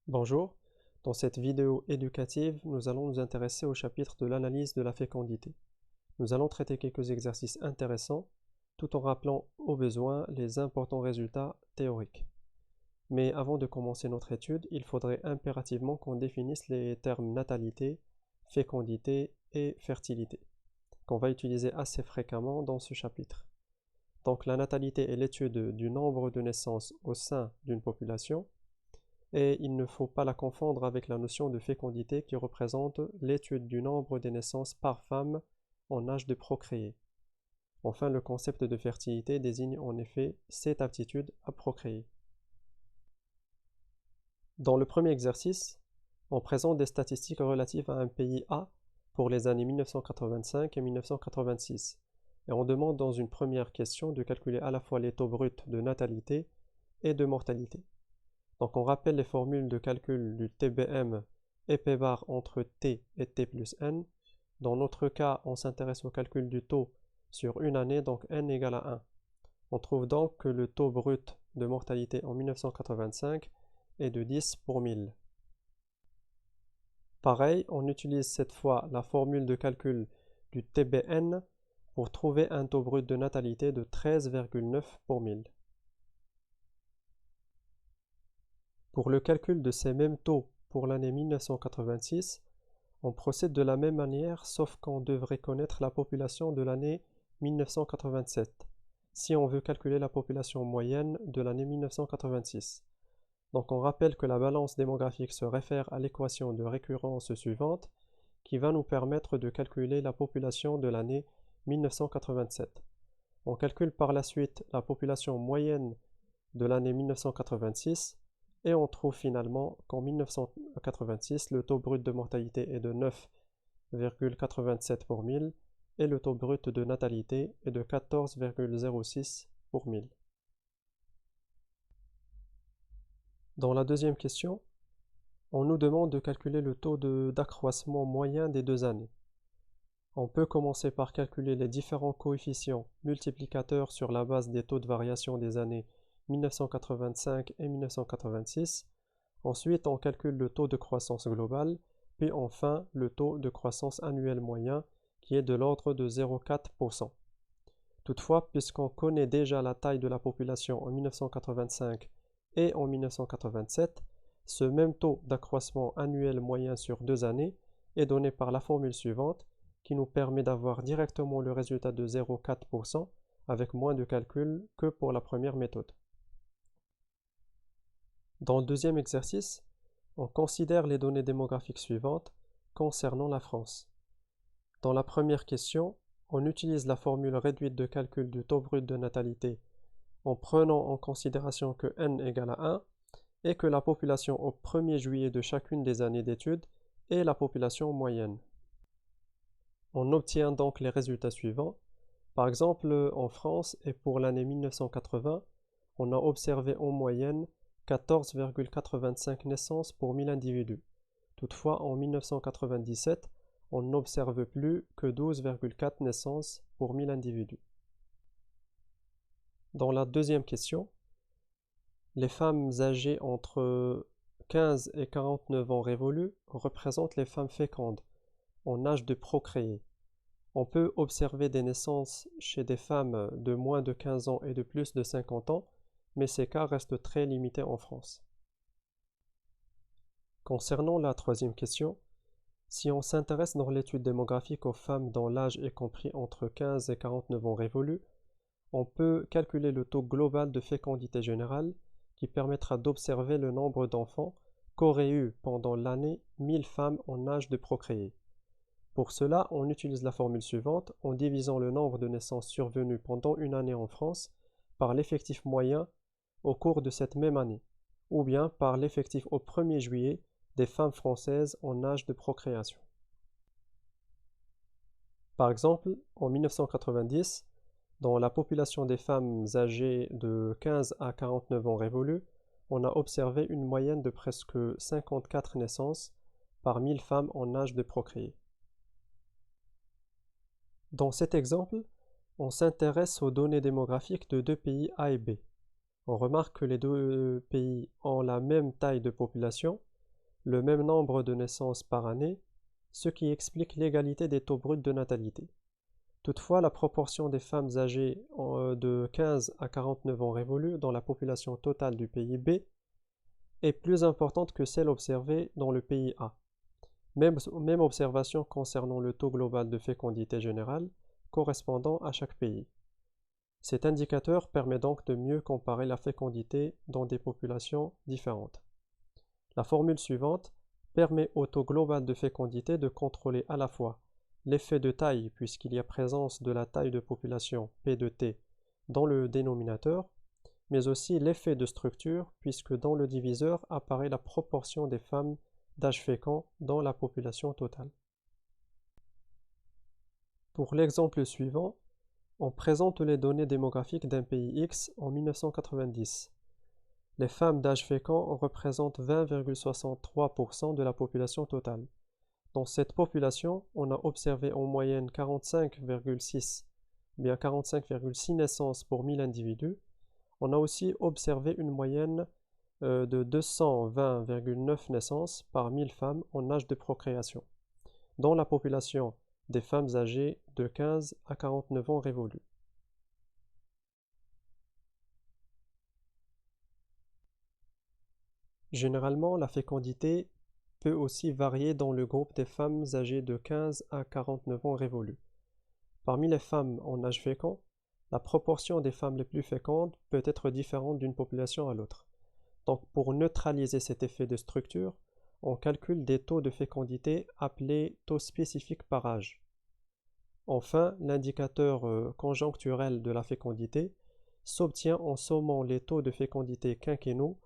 Bonjour, dans cette vidéo éducative, nous allons nous intéresser au chapitre de l'analyse de la fécondité. Nous allons traiter quelques exercices intéressants, tout en rappelant au besoin les importants résultats théoriques. Mais avant de commencer notre étude, il faudrait impérativement qu'on définisse les termes natalité, fécondité et fertilité, qu'on va utiliser assez fréquemment dans ce chapitre. Donc la natalité est l'étude du nombre de naissances au sein d'une population, et il ne faut pas la confondre avec la notion de fécondité qui représente l'étude du nombre des naissances par femme en âge de procréer. Enfin, le concept de fertilité désigne en effet cette aptitude à procréer. Dans le premier exercice, on présente des statistiques relatives à un pays A pour les années 1985 et 1986, et on demande dans une première question de calculer à la fois les taux bruts de natalité et de mortalité. Donc on rappelle les formules de calcul du TBM et P bar entre T et T plus N. Dans notre cas, on s'intéresse au calcul du taux sur une année, donc N égale à 1. On trouve donc que le taux brut de mortalité en 1985 est de 10 pour 1000. Pareil, on utilise cette fois la formule de calcul du TBN pour trouver un taux brut de natalité de 13,9 pour 1000. Pour le calcul de ces mêmes taux pour l'année 1986, on procède de la même manière sauf qu'on devrait connaître la population de l'année 1987, si on veut calculer la population moyenne de l'année 1986. Donc on rappelle que la balance démographique se réfère à l'équation de récurrence suivante qui va nous permettre de calculer la population de l'année 1987. On calcule par la suite la population moyenne de l'année 1986 et on trouve finalement qu'en 1986, le taux brut de mortalité est de 9,87 pour 1000 et le taux brut de natalité est de 14,06 pour 1000. Dans la deuxième question, on nous demande de calculer le taux d'accroissement moyen des 2 années. On peut commencer par calculer les différents coefficients multiplicateurs sur la base des taux de variation des années 1985 et 1986. Ensuite, on calcule le taux de croissance global, puis enfin le taux de croissance annuel moyen qui est de l'ordre de 0,4%. Toutefois, puisqu'on connaît déjà la taille de la population en 1985 et en 1987, ce même taux d'accroissement annuel moyen sur 2 années est donné par la formule suivante qui nous permet d'avoir directement le résultat de 0,4% avec moins de calcul que pour la première méthode. Dans le deuxième exercice, on considère les données démographiques suivantes concernant la France. Dans la première question, on utilise la formule réduite de calcul du taux brut de natalité en prenant en considération que n égale à 1 et que la population au 1er juillet de chacune des années d'études est la population moyenne. On obtient donc les résultats suivants. Par exemple, en France et pour l'année 1980, on a observé en moyenne 14,85 naissances pour 1000 individus. Toutefois, en 1997, on n'observe plus que 12,4 naissances pour 1000 individus. Dans la deuxième question, les femmes âgées entre 15 et 49 ans révolus représentent les femmes fécondes, en âge de procréer. On peut observer des naissances chez des femmes de moins de 15 ans et de plus de 50 ans, mais ces cas restent très limités en France. Concernant la troisième question, si on s'intéresse dans l'étude démographique aux femmes dont l'âge est compris entre 15 et 49 ans révolus, on peut calculer le taux global de fécondité générale qui permettra d'observer le nombre d'enfants qu'auraient eu pendant l'année 1000 femmes en âge de procréer. Pour cela, on utilise la formule suivante en divisant le nombre de naissances survenues pendant une année en France par l'effectif moyen au cours de cette même année, ou bien par l'effectif au 1er juillet des femmes françaises en âge de procréation. Par exemple, en 1990, dans la population des femmes âgées de 15 à 49 ans révolus, on a observé une moyenne de presque 54 naissances par 1000 femmes en âge de procréer. Dans cet exemple, on s'intéresse aux données démographiques de 2 pays A et B. On remarque que les 2 pays ont la même taille de population, le même nombre de naissances par année, ce qui explique l'égalité des taux bruts de natalité. Toutefois, la proportion des femmes âgées de 15 à 49 ans révolus dans la population totale du pays B est plus importante que celle observée dans le pays A. Même observation concernant le taux global de fécondité générale correspondant à chaque pays. Cet indicateur permet donc de mieux comparer la fécondité dans des populations différentes. La formule suivante permet au taux global de fécondité de contrôler à la fois l'effet de taille puisqu'il y a présence de la taille de population P de T dans le dénominateur, mais aussi l'effet de structure puisque dans le diviseur apparaît la proportion des femmes d'âge fécond dans la population totale. Pour l'exemple suivant, on présente les données démographiques d'un pays X en 1990. Les femmes d'âge fécond représentent 20,63% de la population totale. Dans cette population, on a observé en moyenne 45,6 naissances pour 1000 individus. On a aussi observé une moyenne de 220,9 naissances par 1000 femmes en âge de procréation, dans la population des femmes âgées de 15 à 49 ans révolus. Généralement, la fécondité peut aussi varier dans le groupe des femmes âgées de 15 à 49 ans révolus. Parmi les femmes en âge fécond, la proportion des femmes les plus fécondes peut être différente d'une population à l'autre. Donc, pour neutraliser cet effet de structure, on calcule des taux de fécondité appelés taux spécifiques par âge. Enfin, l'indicateur conjoncturel de la fécondité s'obtient en sommant les taux de fécondité quinquennaux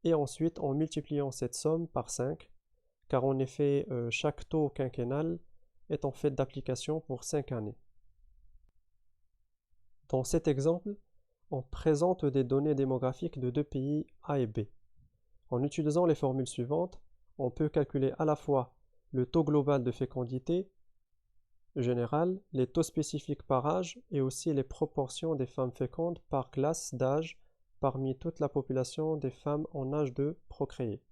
et ensuite en multipliant cette somme par 5, car en effet, chaque taux quinquennal est en fait d'application pour 5 années. Dans cet exemple, on présente des données démographiques de deux pays A et B. En utilisant les formules suivantes, on peut calculer à la fois le taux global de fécondité générale, les taux spécifiques par âge et aussi les proportions des femmes fécondes par classe d'âge parmi toute la population des femmes en âge de procréer.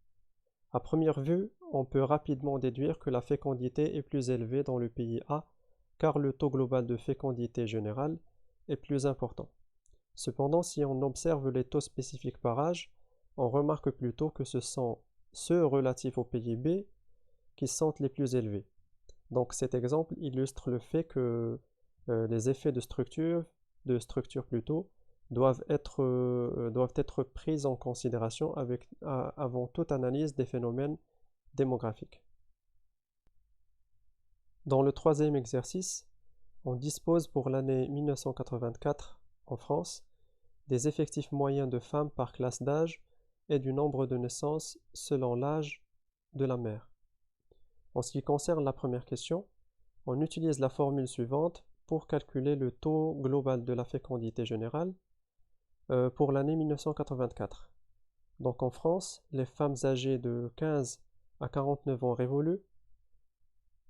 À première vue, on peut rapidement déduire que la fécondité est plus élevée dans le pays A car le taux global de fécondité générale est plus important. Cependant, si on observe les taux spécifiques par âge, on remarque plutôt que ce sont ceux relatifs au pays B qui sont les plus élevés. Donc cet exemple illustre le fait que les effets de structure plutôt, doivent être pris en considération avant toute analyse des phénomènes démographiques. Dans le troisième exercice, on dispose pour l'année 1984 en France des effectifs moyens de femmes par classe d'âge et du nombre de naissances selon l'âge de la mère. En ce qui concerne la première question, on utilise la formule suivante pour calculer le taux global de la fécondité générale pour l'année 1984. Donc en France, les femmes âgées de 15 à 49 ans révolus,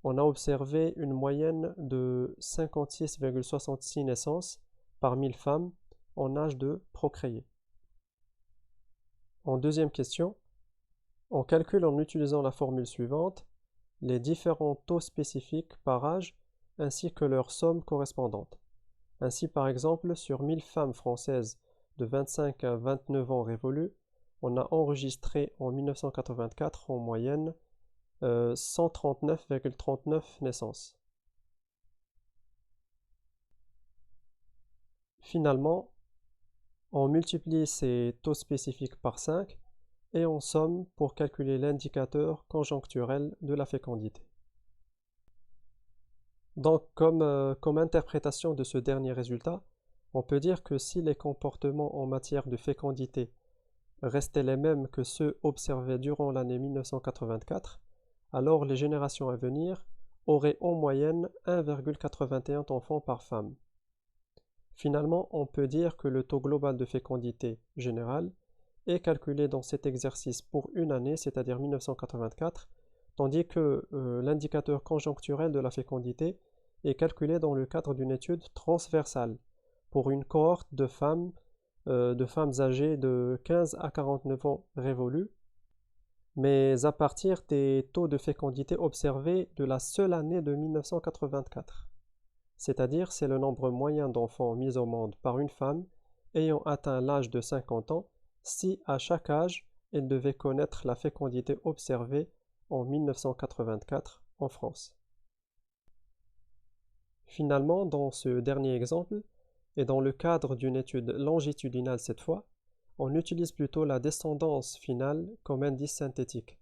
on a observé une moyenne de 56,66 naissances par 1000 femmes en âge de procréer. En deuxième question, on calcule en utilisant la formule suivante les différents taux spécifiques par âge ainsi que leur somme correspondante. Ainsi, par exemple, sur 1000 femmes françaises de 25 à 29 ans révolus, on a enregistré en 1984 en moyenne 139,39 naissances. Finalement, on multiplie ces taux spécifiques par 5 et on somme pour calculer l'indicateur conjoncturel de la fécondité. Donc, comme interprétation de ce dernier résultat, on peut dire que si les comportements en matière de fécondité restaient les mêmes que ceux observés durant l'année 1984, alors les générations à venir auraient en moyenne 1,81 enfants par femme. Finalement, on peut dire que le taux global de fécondité générale est calculé dans cet exercice pour une année, c'est-à-dire 1984, tandis que l'indicateur conjoncturel de la fécondité est calculé dans le cadre d'une étude transversale pour une cohorte de femmes âgées de 15 à 49 ans révolus, mais à partir des taux de fécondité observés de la seule année de 1984. C'est-à-dire c'est le nombre moyen d'enfants mis au monde par une femme ayant atteint l'âge de 50 ans si à chaque âge elle devait connaître la fécondité observée en 1984 en France. Finalement, dans ce dernier exemple, et dans le cadre d'une étude longitudinale cette fois, on utilise plutôt la descendance finale comme indice synthétique,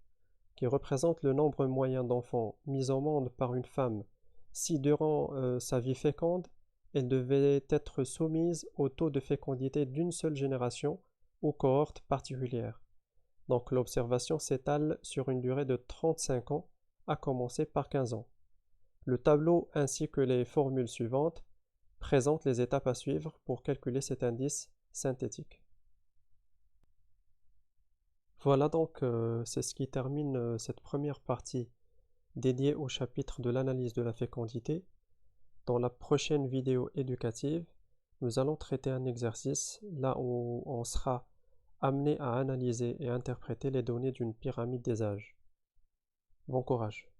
qui représente le nombre moyen d'enfants mis au monde par une femme si durant sa vie féconde, elle devait être soumise au taux de fécondité d'une seule génération ou cohorte particulière. Donc l'observation s'étale sur une durée de 35 ans, à commencer par 15 ans. Le tableau ainsi que les formules suivantes présentent les étapes à suivre pour calculer cet indice synthétique. Voilà donc, c'est ce qui termine cette première partie dédiée au chapitre de l'analyse de la fécondité. Dans la prochaine vidéo éducative, nous allons traiter un exercice là où on sera amené à analyser et interpréter les données d'une pyramide des âges. Bon courage!